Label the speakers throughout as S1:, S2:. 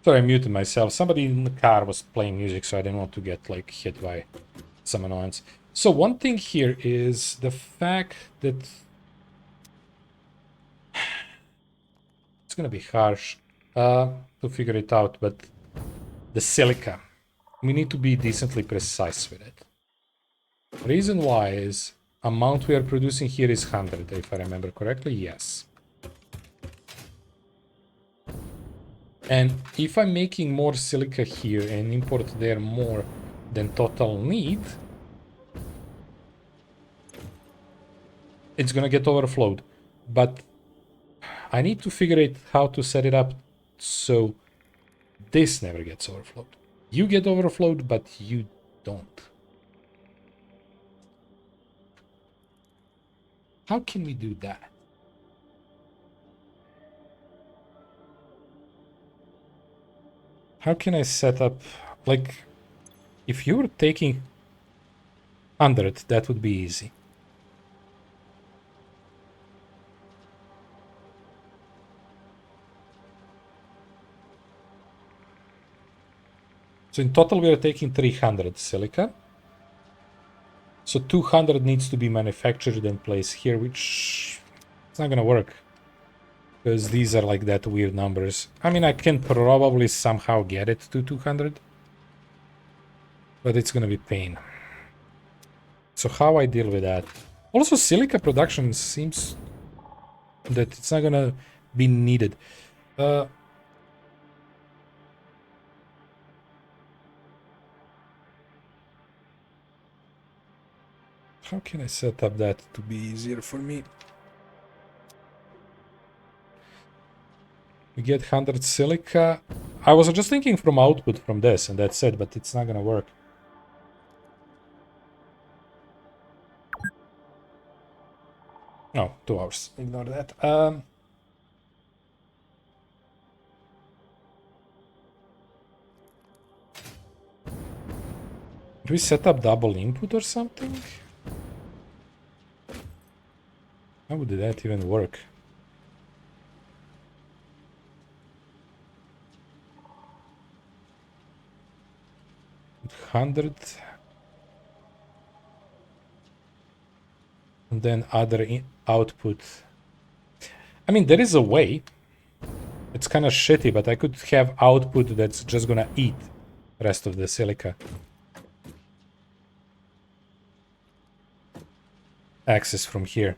S1: Sorry, I muted myself. Somebody in the car was playing music, so I didn't want to get like hit by some annoyance. So one thing here is the fact that it's gonna be harsh to figure it out, but the silica, we need to be decently precise with it. Reason why is amount we are producing here is 100, if I remember correctly. Yes. And if I'm making more silica here and import there more than total need, it's gonna get overflowed. But I need to figure out how to set it up so this never gets overflowed. You get overflowed, but you don't. How can we do that? How can I set up, like, if you were taking 100, that would be easy. So in total, we are taking 300 silica. So 200 needs to be manufactured and placed here, which it's not gonna work. Because these are like that weird numbers. I mean, I can probably somehow get it to 200. But it's gonna be pain. So how I deal with that? Also, silica production seems that it's not gonna be needed. How can I set up that to be easier for me? We get 100 silica. I was just thinking from output from this, and that's it, but it's not gonna work. No, 2 hours. Ignore that. Do we set up double input or something? How would that even work? $100 and then other output. I mean, there is a way. It's kind of shitty, but I could have output that's just gonna eat the rest of the silica. Access from here.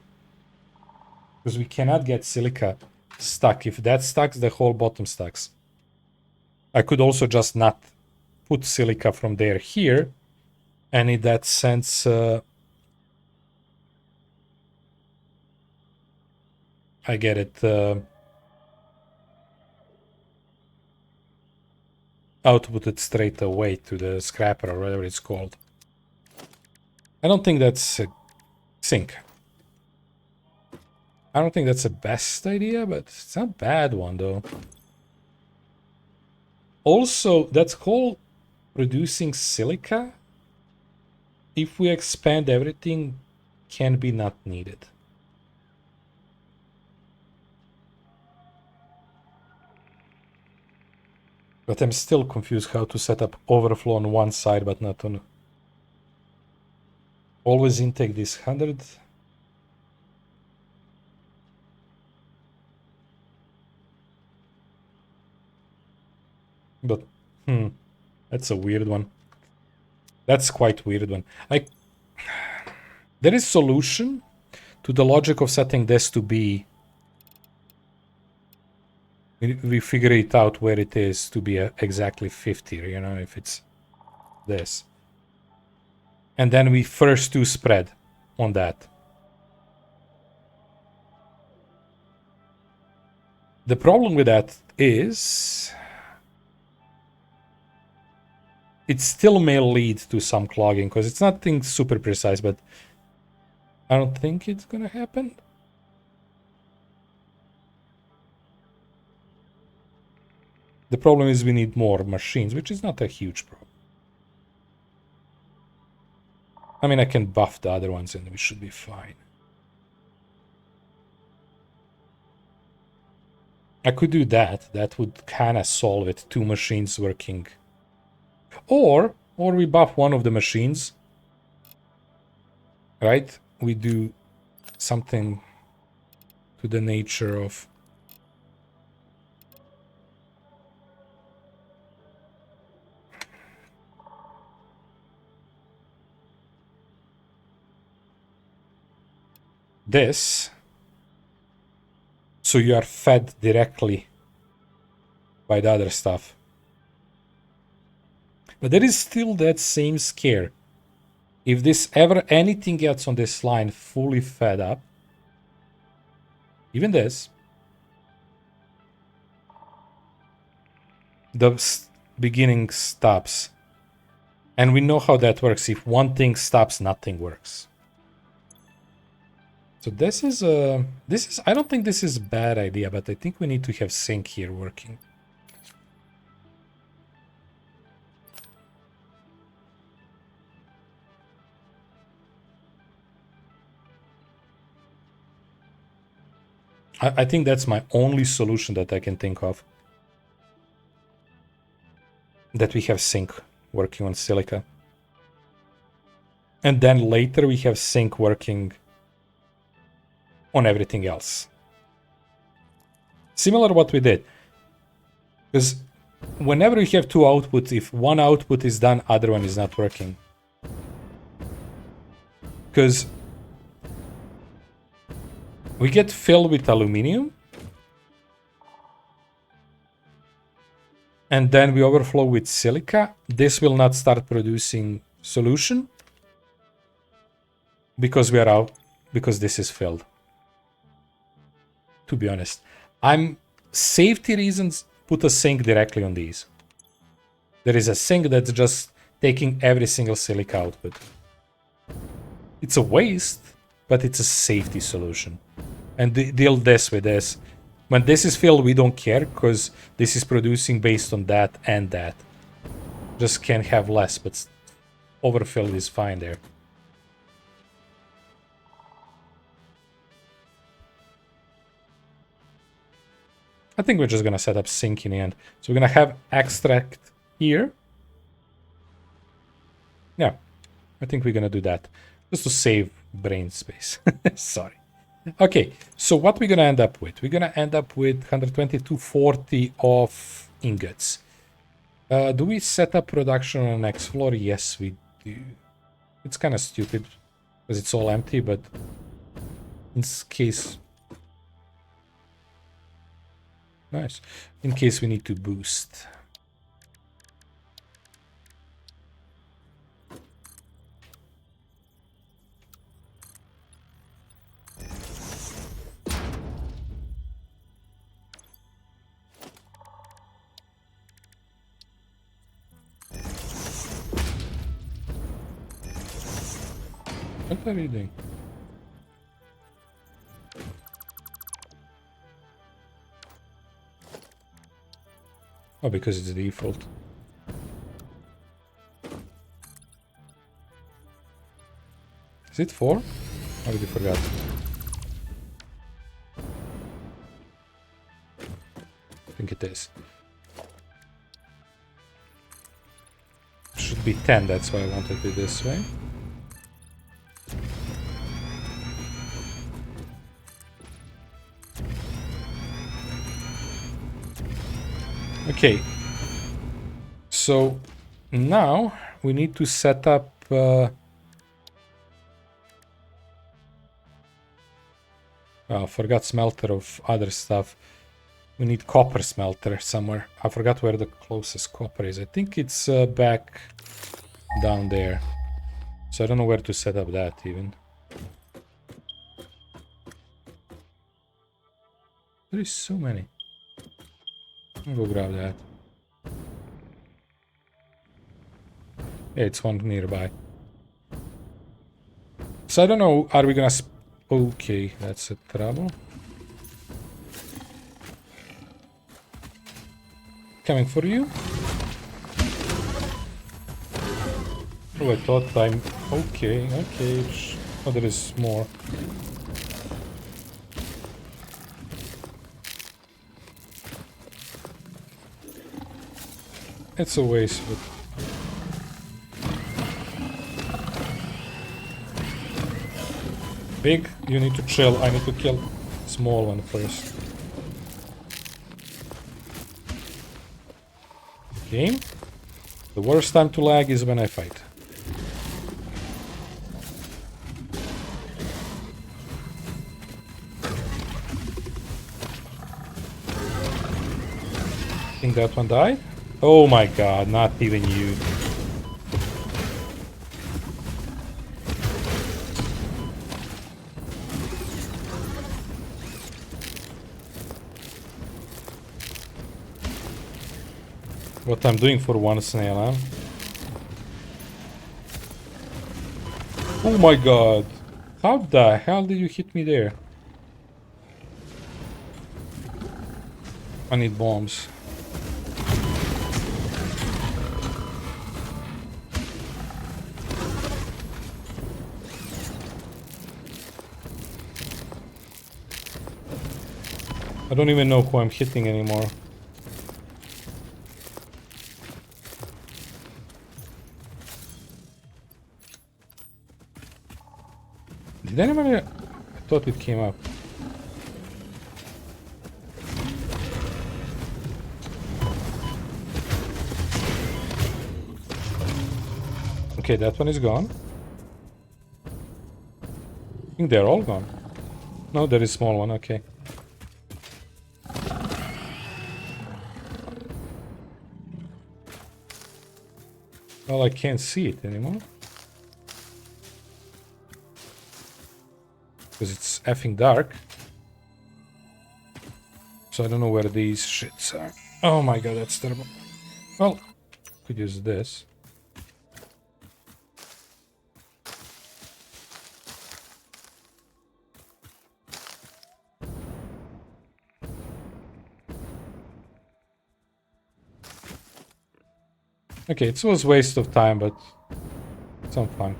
S1: Because we cannot get silica stuck. If that stucks, the whole bottom stucks. I could also just not put silica from there here, and in that sense, I get it outputted straight away to the scrapper or whatever it's called. I don't think that's a sink. I don't think that's the best idea, but it's not a bad one though. Also, that whole producing silica, if we expand everything, can be not needed. But I'm still confused how to set up overflow on one side, but not on... Always intake this 100. But, that's a weird one. That's quite weird one. Like, there is solution to the logic of setting this to be... We figure it out where it is to be exactly 50, you know, if it's this. And then we first do spread on that. The problem with that is it still may lead to some clogging because it's nothing super precise, but I don't think it's gonna happen. The problem is we need more machines, which is not a huge problem. I mean, I can buff the other ones and we should be fine. I could do that. That would kind of solve it. 2 machines working. Or we buff one of the machines. Right? We do something to the nature of... this. So you are fed directly by the other stuff. But there is still that same scare. If this ever anything gets on this line fully fed up, even this, the beginning stops. And we know how that works. If one thing stops, nothing works. So this is I don't think this is a bad idea, but I think we need to have sync here working. I think that's my only solution that I can think of. That we have sync working on silica. And then later we have sync working on everything else. Similar to what we did. Because whenever you have 2 outputs, if one output is done, other one is not working. Because we get filled with aluminium. And then we overflow with silica. This will not start producing solution. Because we are out. Because this is filled. To be honest. Safety reasons, put a sink directly on these. There is a sink that's just taking every single silica output. It's a waste, but it's a safety solution. And deal this with this. When this is filled, we don't care, because this is producing based on that and that. Just can have less, but overfilled is fine there. I think we're just gonna set up sync in the end. So we're gonna have extract here. Yeah, I think we're gonna do that. Just to save brain space. Sorry. Okay, so what we're gonna end up with? We're gonna end up with 120 to 40 of ingots. Do we set up production on the next floor? Yes, we do. It's kind of stupid because it's all empty, but in case... Nice. In case we need to boost. What are you doing? Oh, because it's the default. Is it 4? I already forgot. I think it is. Should be 10, that's why I wanted it this way. Okay, so now we need to set up I forgot smelter of other stuff. We need copper smelter somewhere. I forgot where the closest copper is. I think it's back down there. So I don't know where to set up that even. There is so many. I'll go grab that. Yeah, it's one nearby. So I don't know, are we gonna... Okay, that's a trouble. Coming for you. Oh, I thought I'm... Okay, okay. Oh, there is more. It's a waste, but... Big, you need to chill. I need to kill small one first. Game. The worst time to lag is when I fight. I think that one died. Oh my god, not even you. What I'm doing for one snail, huh? Oh my god. How the hell did you hit me there? I need bombs. I don't even know who I'm hitting anymore. Did anybody... I thought it came up. Okay, that one is gone. I think they're all gone. No, there is a small one, okay. Well, I can't see it anymore. Because it's effing dark. So I don't know where these shits are. Oh my god, that's terrible. Well, could use this. Okay, it was a waste of time, but some fun.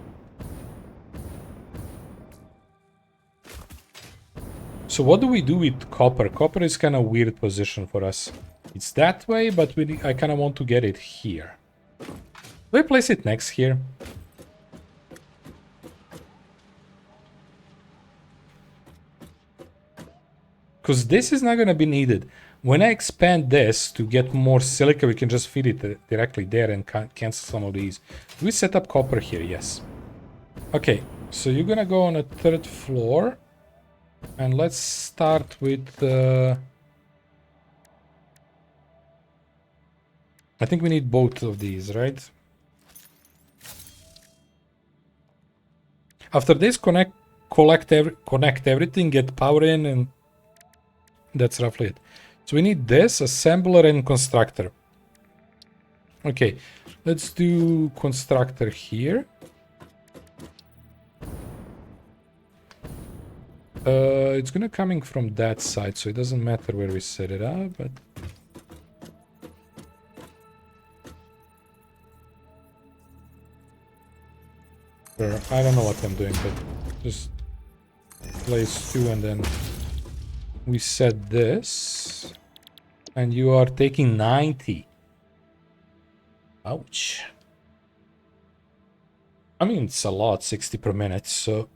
S1: So what do we do with copper? Copper is kind of weird position for us. It's that way, but I kind of want to get it here. Do I place it next here? Because this is not going to be needed. When I expand this to get more silica, we can just feed it directly there and cancel some of these. Do we set up copper here? Yes. Okay, so you're going to go on a third floor. And let's start with... I think we need both of these, right? After this, connect everything, get power in, and that's roughly it. So we need this, assembler and constructor. Okay, let's do constructor here. It's gonna coming from that side, so it doesn't matter where we set it up, but... I don't know what I'm doing, but just place 2 and then we set this. And you are taking 90. Ouch. I mean, it's a lot, 60 per minute, so...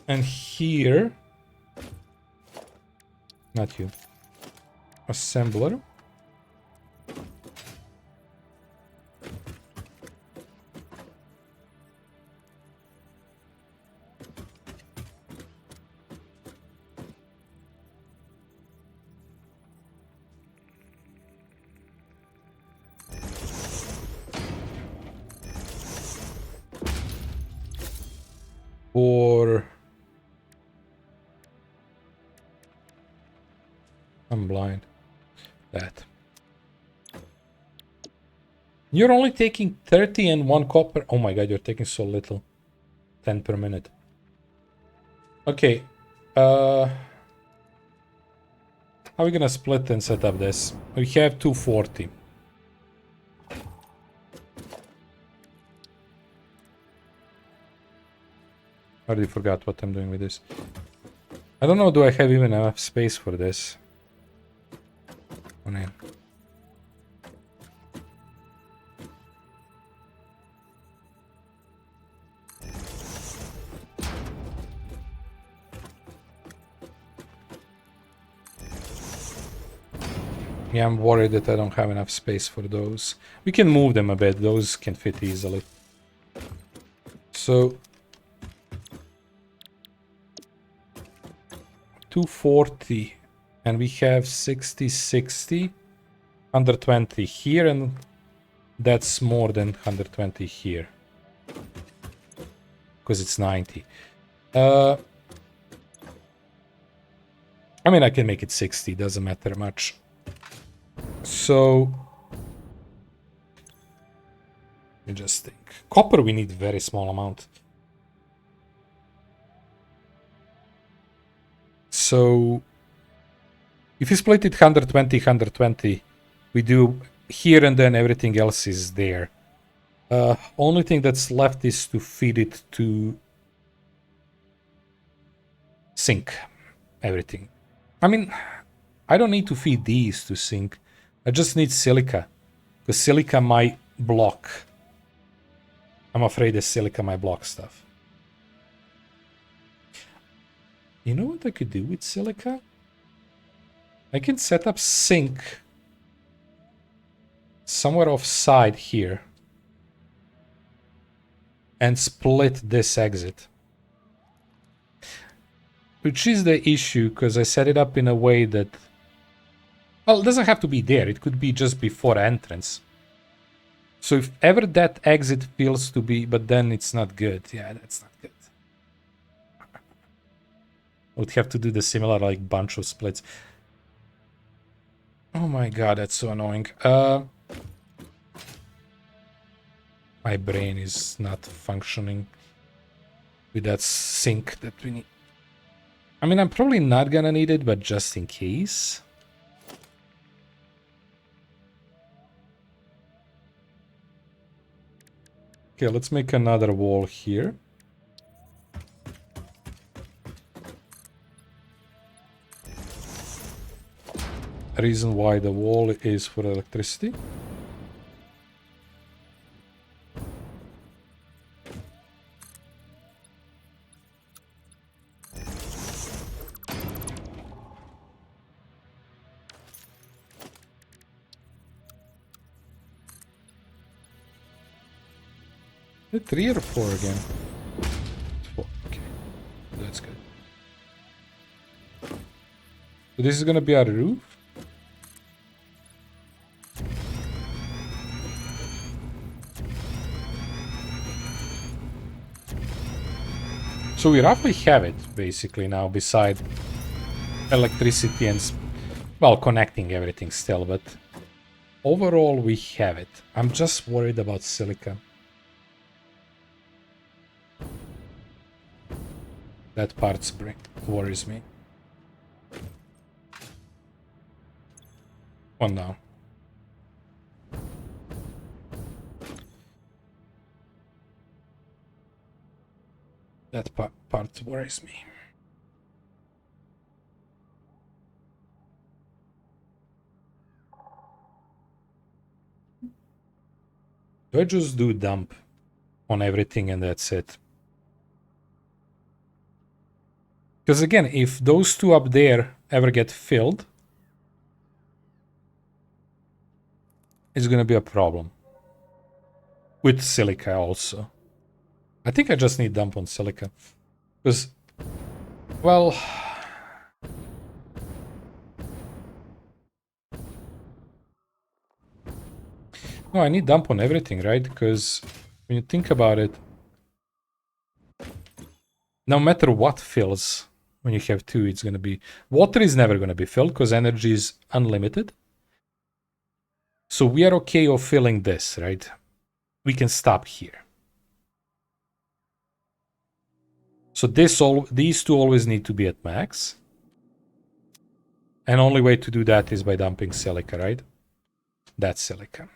S1: And here... Not you. Assembler. Or... I'm blind. That. You're only taking 30 and 1 copper. Oh my god, you're taking so little. 10 per minute. Okay. How are we gonna split and set up this? We have 240. I already forgot what I'm doing with this. I don't know, do I have even enough space for this? Oh, no. Yeah, I'm worried that I don't have enough space for those. We can move them a bit. Those can fit easily. So 240, and we have 60, 60, 120 here, and that's more than 120 here. Because it's 90. I mean, I can make it 60, doesn't matter much. So, let me just think. Copper, we need very small amount. So, if you split it 120, 120, we do here and then everything else is there. Only thing that's left is to feed it to sink everything. I mean, I don't need to feed these to sink. I just need silica. Because silica might block. I'm afraid the silica might block stuff. You know what I could do with silica? I can set up sink somewhere offside here. And split this exit. Which is the issue, because I set it up in a way that... Well, it doesn't have to be there. It could be just before entrance. So if ever that exit feels to be... But then it's not good. Yeah, that's not good. I would have to do the similar, like, bunch of splits. Oh my god, that's so annoying. My brain is not functioning with that sink that we need. I mean, I'm probably not gonna need it, but just in case. Okay, let's make another wall here. Reason why the wall is for electricity. The 3 or 4 again? 4, okay. That's good. So this is gonna be our roof. So we roughly have it, basically, now, beside electricity and, well, connecting everything still, but overall we have it. I'm just worried about silica. That part worries me. Oh no. That part worries me. Do I just do dump on everything and that's it? Because again, if those two up there ever get filled, it's gonna be a problem. With silica also. I think I just need dump on silica. Because, well... No, I need dump on everything, right? Because when you think about it, no matter what fills, when you have 2, it's gonna be... Water is never gonna be filled, because energy is unlimited. So we are okay of filling this, right? We can stop here. So these two always need to be at max. And only way to do that is by dumping silica, right? That's silica.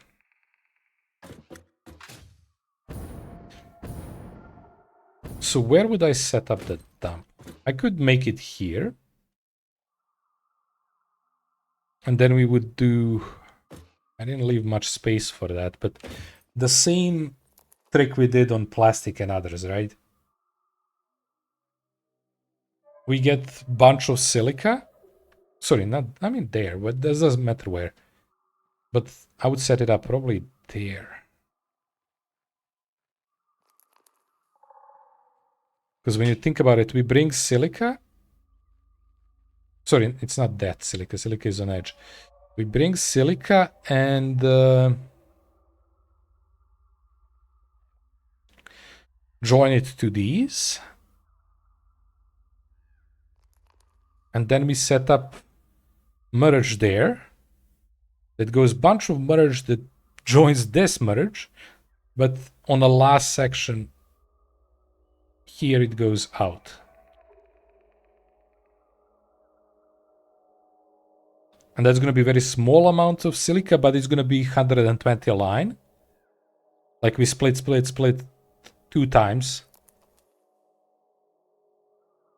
S1: So where would I set up the dump? I could make it here. And then we would do... I didn't leave much space for that, but the same trick we did on plastic and others, right? We get bunch of silica. Sorry, not... I mean there, but that doesn't matter where. But I would set it up probably there. Because when you think about it, we bring silica. Sorry, it's not that silica. Silica is on edge. We bring silica and join it to these. And then we set up merge there. That goes bunch of merge that joins this merge. But on the last section, here it goes out. And that's going to be very small amount of silica, but it's going to be 120 a line. Like we split 2 times.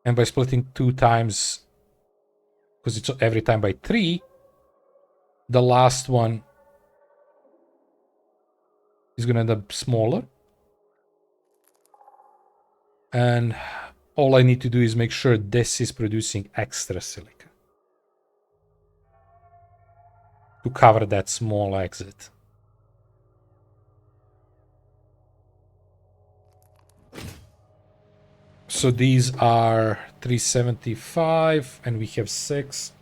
S1: And by splitting 2 times, because it's every time by 3, the last one is going to end up smaller. And all I need to do is make sure this is producing extra silica to cover that small exit. So these are 375 and we have 6.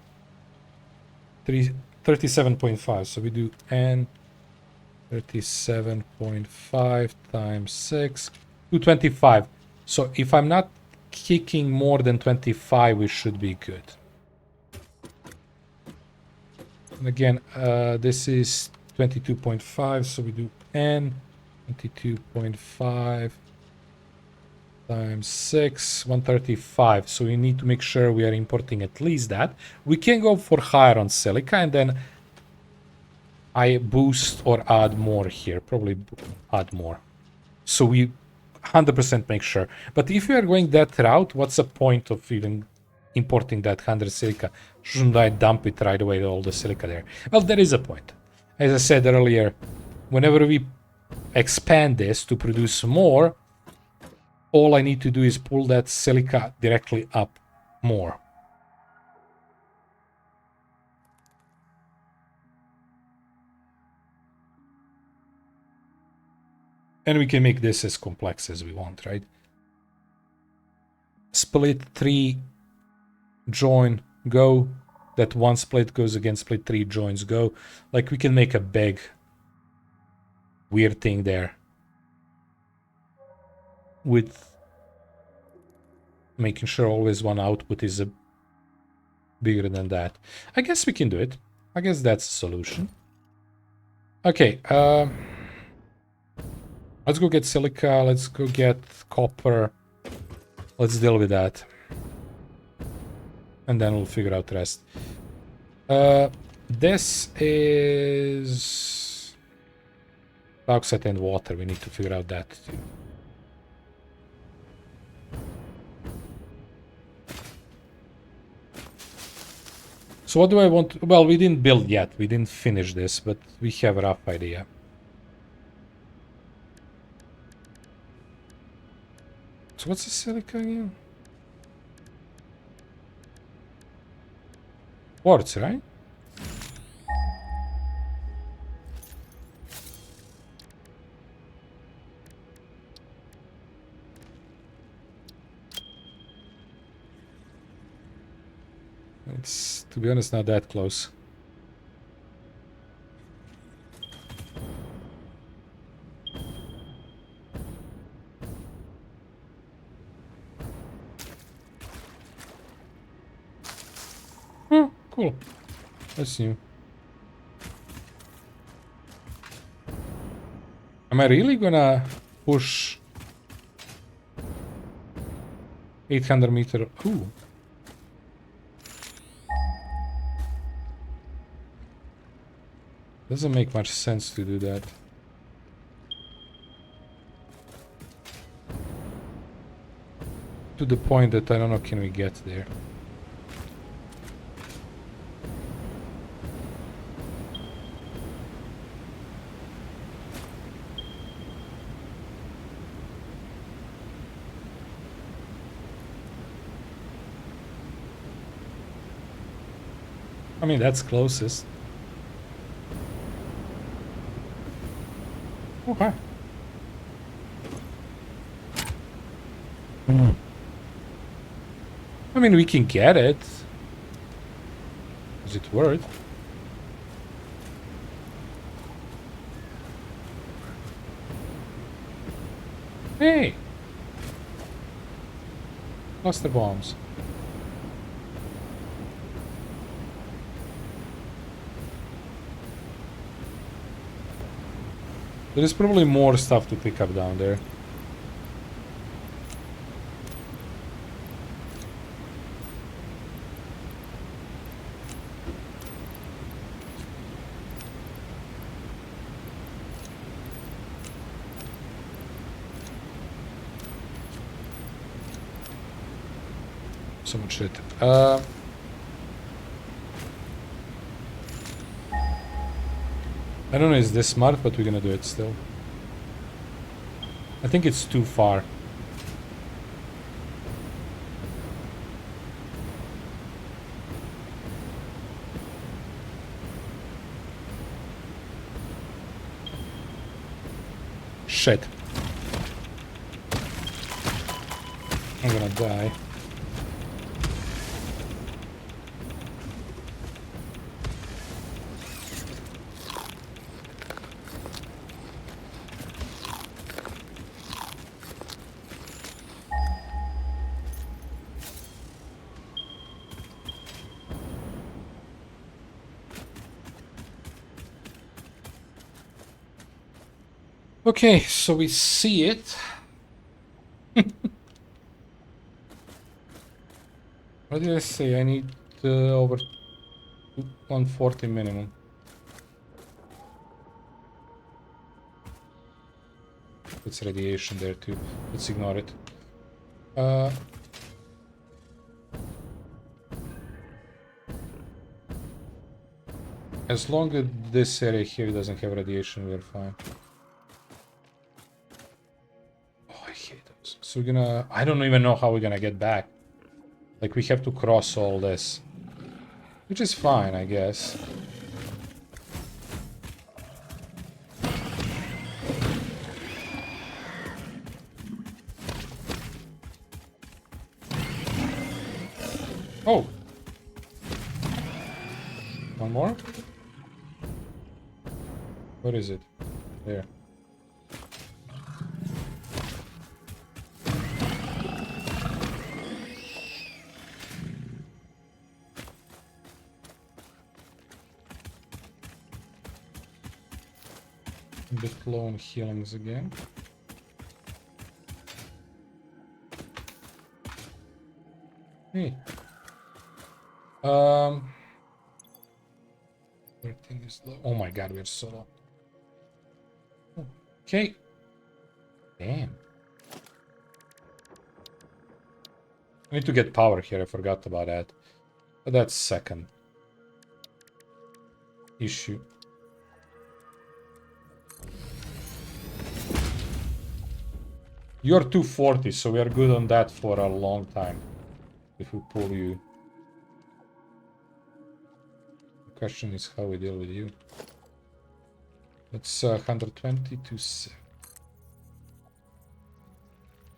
S1: 37.5. So we do N 37.5 times 6, 225. So if I'm not kicking more than 25, we should be good. And again, this is 22.5, so we do N 22.5 times 6, 135. So we need to make sure we are importing at least that. We can go for higher on silica, and then I boost or add more here. Probably add more. So we 100% make sure. But if we are going that route, what's the point of even importing that 100 silica? Shouldn't I dump it right away, all the silica there? Well, there is a point. As I said earlier, whenever we expand this to produce more, all I need to do is pull that silica directly up more. And we can make this as complex as we want, right? Split 3, join, go. That one split goes against split 3, joins, go. Like, we can make a big weird thing there with making sure always one output is bigger than that. I guess we can do it. I guess that's the solution. Okay, let's go get silica, let's go get copper. Let's deal with that. And then we'll figure out the rest. This is bauxite and water. We need to figure out that too. So what do I want? Well, we didn't build yet. We didn't finish this, but we have a rough idea. So what's the silica again? Quartz, right? It's, to be honest, not that close. Oh, cool. That's new. Am I really gonna push 800 meter? Ooh. Doesn't make much sense to do that. To the point that I don't know, can we get there? I mean, that's closest. Okay. I mean, we can get it. Is it worth? Hey! Cluster bombs. There is probably more stuff to pick up down there. So much shit. I don't know, is this smart, but we're gonna do it still. I think it's too far. Shit. I'm gonna die. Okay, so we see it. What did I say? I need over 140 minimum. It's radiation there too. Let's ignore it. As long as this area here doesn't have radiation, we're fine. Oh, I hate those. So we're gonna... I don't even know how we're gonna get back. Like, we have to cross all this. Which is fine, I guess. Oh! One more? What is it? There. A bit low on healings again. Hey. Everything is low. Oh my god, we're so low. Okay. Damn. I need to get power here, I forgot about that. But that's second issue. You're 240, so we are good on that for a long time. If we pull you. The question is how we deal with you. It's 120 to 7.